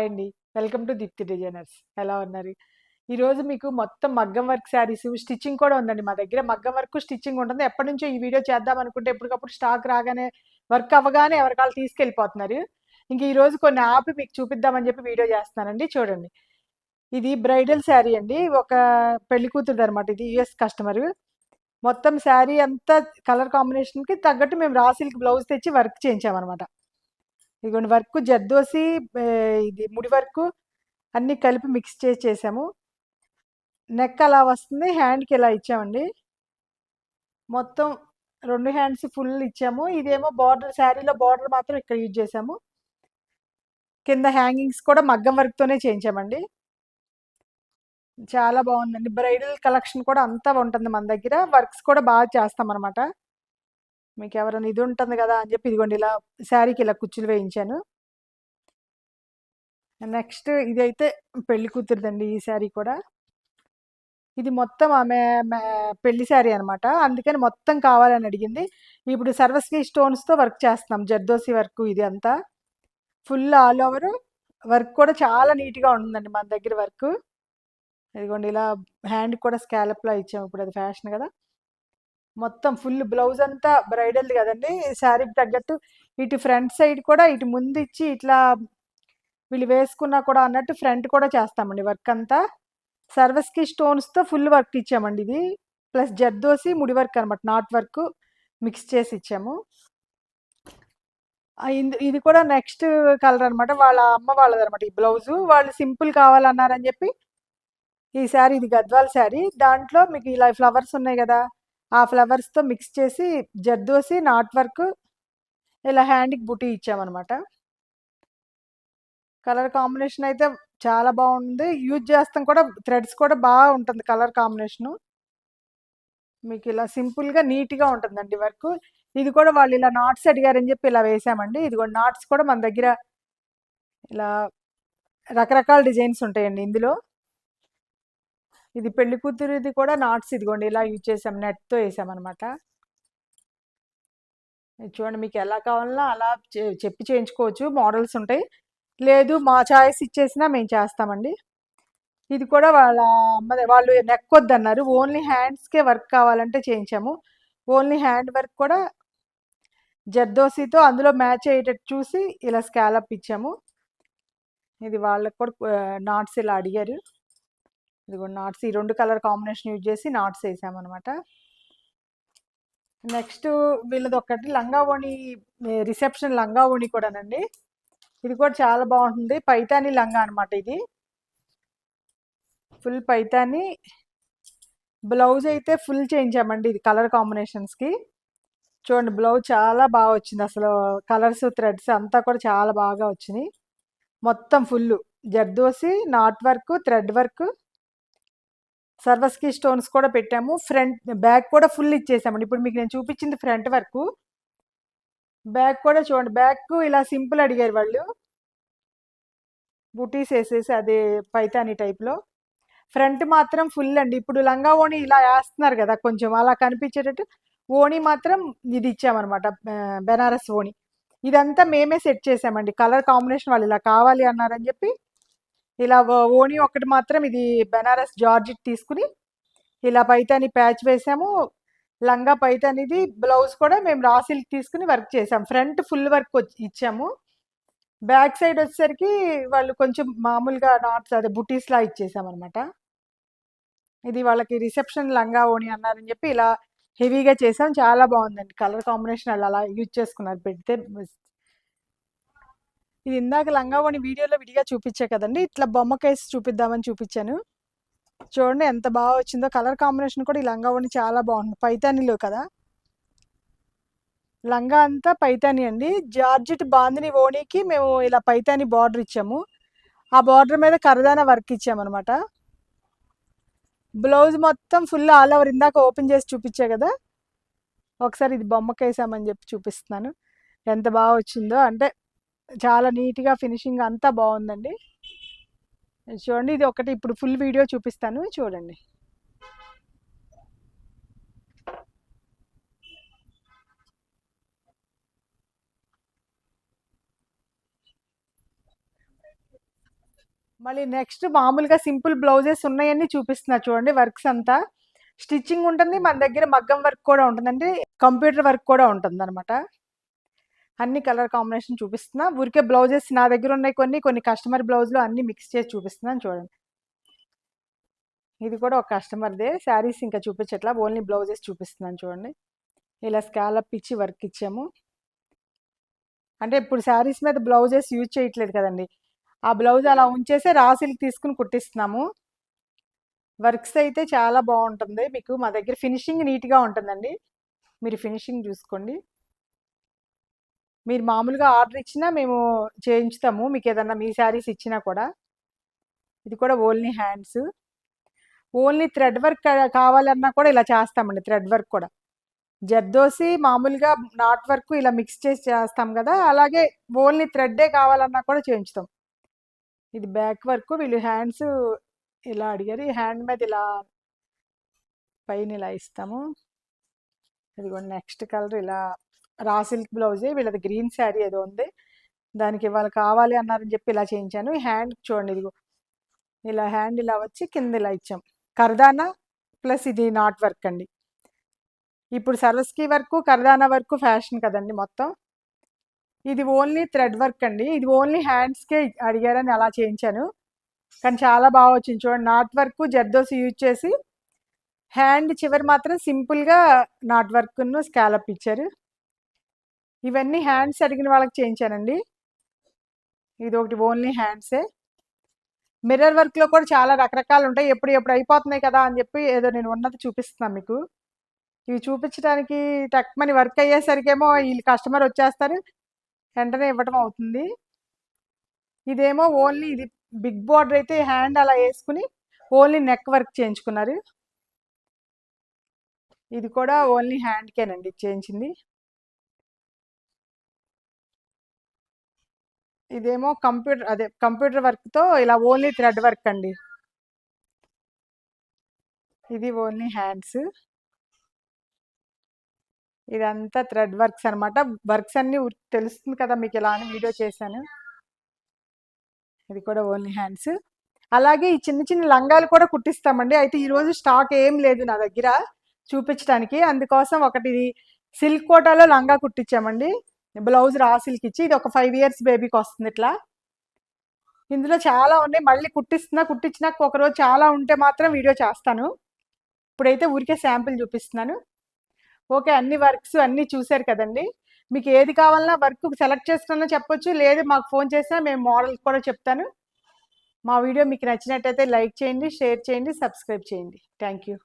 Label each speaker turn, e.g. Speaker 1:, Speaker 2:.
Speaker 1: Hi అండి. Welcome to Deepti designers. ఎలా ఉన్నారు? ఈరోజు మీకు మొత్తం మగ్గం వర్క్ శారీస్ స్టిచ్చింగ్ కూడా ఉందండి మా దగ్గర. మగ్గం వర్క్, స్టిచ్చింగ్ ఉంటుంది. ఎప్పటినుంచో ఈ వీడియో చేద్దాం అనుకుంటే ఎప్పటికప్పుడు స్టాక్ రాగానే, వర్క్ అవ్వగానే ఎవరికాళ్ళు తీసుకెళ్ళిపోతున్నారు. ఇంక ఈరోజు కొన్ని ఆపి మీకు చూపిద్దామని చెప్పి వీడియో చేస్తున్నానండి. చూడండి. ఇది బ్రైడల్ శారీ అండి. ఒక పెళ్లి కూతురుదనమాట ఇది. US customer. మొత్తం శారీ అంతా కలర్ కాంబినేషన్‌కి తగ్గట్టు మేము రా సిల్క్ బ్లౌజ్ తెచ్చి వర్క్ చేయించామనమాట. ఇదిగోండి వర్క్ జర్దోసి, ఇది ముడి వర్కు అన్నీ కలిపి మిక్స్ చేసి చేసాము. నెక్ అలా వస్తుంది. హ్యాండ్‌కి ఇలా ఇచ్చామండి. మొత్తం 2 హ్యాండ్స్ ఫుల్ ఇచ్చాము. ఇదేమో బార్డర్, శారీలో బార్డర్ మాత్రం ఇక్కడ యూజ్ చేసాము. కింద హ్యాంగింగ్స్ కూడా మగ్గం వర్క్‌తోనే చేయించామండి. చాలా బాగుందండి. బ్రైడల్ కలెక్షన్ కూడా అంతా ఉంటుంది మన దగ్గర. వర్క్స్ కూడా బాగా చేస్తామనమాట. మీకు ఎవరైనా ఇది ఉంటుంది కదా అని చెప్పి ఇదిగోండి ఇలా శారీకి ఇలా కుచ్చులు వేయించాను. నెక్స్ట్ ఇదైతే పెళ్లి కూతురుదండి ఈ శారీ కూడా. ఇది మొత్తం ఆమె పెళ్లి శారీ అనమాట. అందుకని మొత్తం కావాలని అడిగింది. ఇప్పుడు సర్వస్వీ స్టోన్స్‌తో వర్క్ చేస్తున్నాం. జర్దోసి వర్క్ ఇది అంతా. ఫుల్ ఆల్ ఓవర్ వర్క్ కూడా చాలా నీట్‌గా ఉంటుందండి మన దగ్గర వర్క్. ఇదిగోండి ఇలా హ్యాండ్ కూడా స్కాలప్‌లా ఇచ్చాము. ఇప్పుడు అది ఫ్యాషన్ కదా! మొత్తం ఫుల్ బ్లౌజ్ అంతా బ్రైడల్‌ది కదండీ! శారీకి తగ్గట్టు ఇటు ఫ్రంట్ సైడ్ కూడా ఇటు ముందు ఇచ్చి ఇట్లా వీళ్ళు వేసుకున్నా కూడా అన్నట్టు ఫ్రంట్ కూడా చేస్తామండి వర్క్ అంతా. సర్వస్కి స్టోన్స్‌తో ఫుల్ వర్క్ ఇచ్చామండి ఇది. ప్లస్ జర్దోసి ముడి వర్క్ అనమాట. నాట్ వర్క్ మిక్స్ చేసి ఇచ్చాము. ఇది కూడా నెక్స్ట్ కలర్ అనమాట. వాళ్ళ అమ్మ వాళ్ళదనమాట ఈ బ్లౌజు. వాళ్ళు సింపుల్ కావాలన్నారని చెప్పి ఈ శారీ ఇది గద్వాల్ శారీ. దాంట్లో మీకు ఇలా ఫ్లవర్స్ ఉన్నాయి కదా! ఆ ఫ్లవర్స్‌తో మిక్స్ చేసి జర్దోసి, నాట్ వర్క్ ఇలా హ్యాండ్‌కి బుటీ ఇచ్చామనమాట. కలర్ కాంబినేషన్ అయితే చాలా బాగుంది. యూజ్ చేస్తాం కూడా థ్రెడ్స్ కూడా బాగుంటుంది కలర్ కాంబినేషను. మీకు ఇలా సింపుల్‌గా నీట్‌గా ఉంటుందండి వర్కు. ఇది కూడా వాళ్ళు ఇలా నాట్స్ అడిగారని చెప్పి ఇలా వేసామండి. ఇదిగోండి నాట్స్ కూడా మన దగ్గర ఇలా రకరకాల డిజైన్స్ ఉంటాయండి ఇందులో. ఇది పెళ్లి కూతురిది కూడా నాట్స్ ఇదిగోండి ఇలా యూజ్ చేసాం. నెట్‌తో ఏసామనమాట. ఇది చూడండి మీకు ఎలా కావాలన్నా అలా చెప్పి చేయించుకోవచ్చు. మోడల్స్ ఉంటాయి. లేదు మా చాయిస్ ఇచ్చేసినా మేము చేస్తామండి. ఇది కూడా వాళ్ళ అమ్మదే. వాళ్ళు నెక్ వద్దన్నారు. ఓన్లీ హ్యాండ్స్‌కే వర్క్ కావాలంటే చేయించాము. ఓన్లీ హ్యాండ్ వర్క్ కూడా జర్దోసితో అందులో మ్యాచ్ అయ్యేటట్టు చూసి ఇలా స్కాలప్ ఇచ్చాము. ఇది వాళ్ళకి కూడా నాట్స్ ఇలా అడిగారు. ఇదిగోండి నాట్స్ ఈ 2 కలర్ కాంబినేషన్ యూజ్ చేసి నాట్స్ ఏసామనమాట. నెక్స్ట్ వీళ్ళదొకటి లంగా ఓణి, రిసెప్షన్ లంగా ఓణి కూడానండి. ఇది కూడా చాలా బాగుంటుంది. పైతాని లంగా అనమాట ఇది. ఫుల్ పైతాని బ్లౌజ్ అయితే ఫుల్ చేయించామండి ఇది కలర్ కాంబినేషన్స్‌కి. చూడండి బ్లౌజ్ చాలా బాగా వచ్చింది. అసలు కలర్స్, థ్రెడ్స్ అంతా కూడా చాలా బాగా వచ్చినాయి. మొత్తం full zardozi, not work, thread work, సర్వస్కి stones కూడా పెట్టాము. ఫ్రంట్ బ్యాక్ కూడా ఫుల్ ఇచ్చేసామండి. ఇప్పుడు మీకు నేను చూపించింది ఫ్రంట్ వర్క్. బ్యాక్ కూడా చూడండి. బ్యాక్ ఇలా సింపుల్ అడిగారు వాళ్ళు. బుటీస్ వేసేసి అదే పైతాని టైప్‌లో. ఫ్రంట్ మాత్రం ఫుల్ అండి. ఇప్పుడు లంగా ఓణి ఇలా వేస్తున్నారు కదా! కొంచెం అలా కనిపించేటట్టు ఓణి మాత్రం ఇది ఇచ్చామనమాట. బెనారస్ ఓణి. ఇదంతా మేమే సెట్ చేసామండి. కలర్ కాంబినేషన్ వాళ్ళు ఇలా కావాలి అన్నారని చెప్పి ఇలా ఓణి ఒక్కటి మాత్రం ఇది బెనారస్ జార్జెట్ తీసుకుని ఇలా పైతాని ప్యాచ్ వేసాము. లంగా పైతానిది బ్లౌజ్ కూడా మేము రా సిల్క్ తీసుకుని వర్క్ చేసాం. ఫ్రంట్ ఫుల్ వర్క్ ఇచ్చాము. బ్యాక్ సైడ్ వచ్చేసరికి వాళ్ళు కొంచెం మామూలుగా నాట్స్ అదే బుటీస్‌లా ఇచ్చేసామనమాట. ఇది వాళ్ళకి రిసెప్షన్ లంగా ఓణి అన్నారని చెప్పి ఇలా హెవీగా చేసాం. చాలా బాగుందండి. కలర్ కాంబినేషన్ వాళ్ళు అలా యూజ్ చేసుకున్నారు పెడితే. ఇది ఇందాక లంగా ఓణి వీడియోలో విడిగా చూపించా కదండి. ఇట్లా బొమ్మకేసి చూపిద్దామని చూపించాను. చూడండి ఎంత బాగా వచ్చిందో. కలర్ కాంబినేషన్ కూడా ఈ లంగా ఓణి చాలా బాగుంది. పైతానీలో కదా! లంగా అంతా పైతాని అండి. జార్జెట్ బాందిని ఓణికి మేము ఇలా పైతాని బార్డర్ ఇచ్చాము. ఆ బార్డర్ మీద కరదాన వర్క్ ఇచ్చామనమాట. బ్లౌజ్ మొత్తం ఫుల్ ఆల్ ఓవర్ ఇందాక ఓపెన్ చేసి చూపించా కదా! ఒకసారి ఇది బొమ్మకేసామని చెప్పి చూపిస్తున్నాను. ఎంత బాగా వచ్చిందో. అంటే చాలా నీట్‌గా ఫినిషింగ్ అంతా బాగుందండి. చూడండి ఇది ఒకటి ఇప్పుడు ఫుల్ వీడియో చూపిస్తాను చూడండి. మళ్ళీ నెక్స్ట్ మామూలుగా సింపుల్ బ్లౌజెస్ ఉన్నాయని చూపిస్తున్నా చూడండి. వర్క్స్ అంతా స్టిచ్చింగ్ ఉంటుంది, మన దగ్గర మగ్గం వర్క్ కూడా ఉంటుందండి, కంప్యూటర్ వర్క్ కూడా ఉంటుందన్నమాట. అన్ని కలర్ కాంబినేషన్ చూపిస్తున్నా. ఊరికే బ్లౌజెస్ నా దగ్గర ఉన్నాయి, కొన్ని కస్టమర్ బ్లౌజ్లో అన్ని మిక్స్ చేసి చూపిస్తున్నాను చూడండి. ఇది కూడా ఒక కస్టమర్దే. శారీస్ ఇంకా చూపించట్లా, ఓన్లీ బ్లౌజెస్ చూపిస్తున్నాను చూడండి. ఇలా స్కాలప్ ఇచ్చి వర్క్ ఇచ్చాము. అంటే ఇప్పుడు శారీస్ మీద బ్లౌజెస్ యూజ్ చేయట్లేదు కదండి, ఆ బ్లౌజ్ అలా ఉంచేసి రాసిల్కి తీసుకుని కుట్టిస్తున్నాము. వర్క్స్ అయితే చాలా బాగుంటుంది. మీకు మా దగ్గర ఫినిషింగ్ నీట్గా ఉంటుందండి, మీరు ఫినిషింగ్ చూసుకోండి. మీరు మామూలుగా ఆర్డర్ ఇచ్చినా మేము చేయించుతాము, మీకు ఏదన్నా మీ శారీస్ ఇచ్చినా కూడా. ఇది కూడా only hands, only thread work కావాలన్నా కూడా ఇలా చేస్తామండి. థ్రెడ్ వర్క్ కూడా జర్దోసి మామూలుగా నాట్ వర్క్ ఇలా మిక్స్ చేసి చేస్తాం కదా, అలాగే ఓన్లీ థ్రెడ్డే కావాలన్నా కూడా చేయించుతాం. ఇది బ్యాక్ వర్క్, వీళ్ళు హ్యాండ్స్ ఇలా అడిగారు, ఈ హ్యాండ్ మీద ఇలా పైన ఇలా ఇస్తాము. ఇదిగోండి నెక్స్ట్ కలర్ ఇలా రా సిల్క్ బ్లౌజే, వీళ్ళది గ్రీన్ శారీ ఏదో ఉంది, దానికి ఇవాళ కావాలి అన్నారని చెప్పి ఇలా చేయించాను. ఈ హ్యాండ్ చూడండి, ఇదిగో ఇలా హ్యాండ్ ఇలా వచ్చి కింద ఇలా ఇచ్చాం. కర్దానా ప్లస్ ఇది నాట్ వర్క్ అండి. ఇప్పుడు సరస్కి వర్క్ కర్దానా వర్క్ ఫ్యాషన్ కదండి మొత్తం. ఇది ఓన్లీ థ్రెడ్ వర్క్ అండి, ఇది ఓన్లీ హ్యాండ్స్కే అడిగారని అలా చేయించాను, కానీ చాలా బాగా వచ్చింది చూడండి. నాట్ వర్క్ జర్దోసి యూజ్ చేసి హ్యాండ్ చివరి మాత్రం సింపుల్గా నాట్ వర్క్ను స్కాలప్ ఇచ్చారు. ఇవన్నీ హ్యాండ్స్ అడిగిన వాళ్ళకి చేయించానండి. ఇది ఒకటి ఓన్లీ హ్యాండ్సే. మిర్రర్ వర్క్లో కూడా చాలా రకరకాలు ఉంటాయి, ఎప్పుడు అయిపోతున్నాయి కదా అని చెప్పి ఏదో నేను ఉన్నది చూపిస్తున్నాను మీకు. ఇవి చూపించడానికి టక్మని వర్క్ అయ్యేసరికేమో వీళ్ళు కస్టమర్ వచ్చేస్తారు, వెంటనే ఇవ్వటం అవుతుంది. ఇదేమో ఓన్లీ ఇది బిగ్ బోర్డర్ అయితే హ్యాండ్ అలా వేసుకుని ఓన్లీ నెక్ వర్క్ చేయించుకున్నారు. ఇది కూడా ఓన్లీ హ్యాండ్కేనండి చేయించింది. ఇదేమో కంప్యూటర్ వర్క్తో ఇలా ఓన్లీ థ్రెడ్ వర్క్ అండి. ఇది ఓన్లీ హ్యాండ్స్, ఇదంతా థ్రెడ్ వర్క్స్ అనమాట. వర్క్స్ అన్ని తెలుస్తుంది కదా మీకు, ఇలా అని వీడియో చేశాను. ఇది కూడా ఓన్లీ హ్యాండ్స్. అలాగే ఈ చిన్న చిన్న లంగాలు కూడా కుట్టిస్తామండి. అయితే ఈరోజు స్టాక్ ఏం లేదు నా దగ్గర చూపించడానికి, అందుకోసం ఒకటి సిల్క్ కోటాలో లంగా కుట్టించామండి, బ్లౌజ్ రా సిల్క్ ఇచ్చి. ఇది ఒక 5 years బేబీకి వస్తుంది ఇట్లా. ఇందులో చాలా ఉన్నాయి, మళ్ళీ కుట్టించినాక ఒకరోజు చాలా ఉంటే మాత్రం వీడియో చేస్తాను. ఇప్పుడైతే ఊరికే శాంపిల్ చూపిస్తున్నాను. ఓకే, అన్ని వర్క్స్ అన్నీ చూశారు కదండి. మీకు ఏది కావాలన్నా వర్క్ సెలెక్ట్ చేసుకున్నా చెప్పొచ్చు, లేదు మాకు ఫోన్ చేసినా మేము మోడల్ కూడా చెప్తాను. మా వీడియో మీకు నచ్చినట్టయితే లైక్ చేయండి, షేర్ చేయండి, సబ్స్క్రైబ్ చేయండి. Thank you.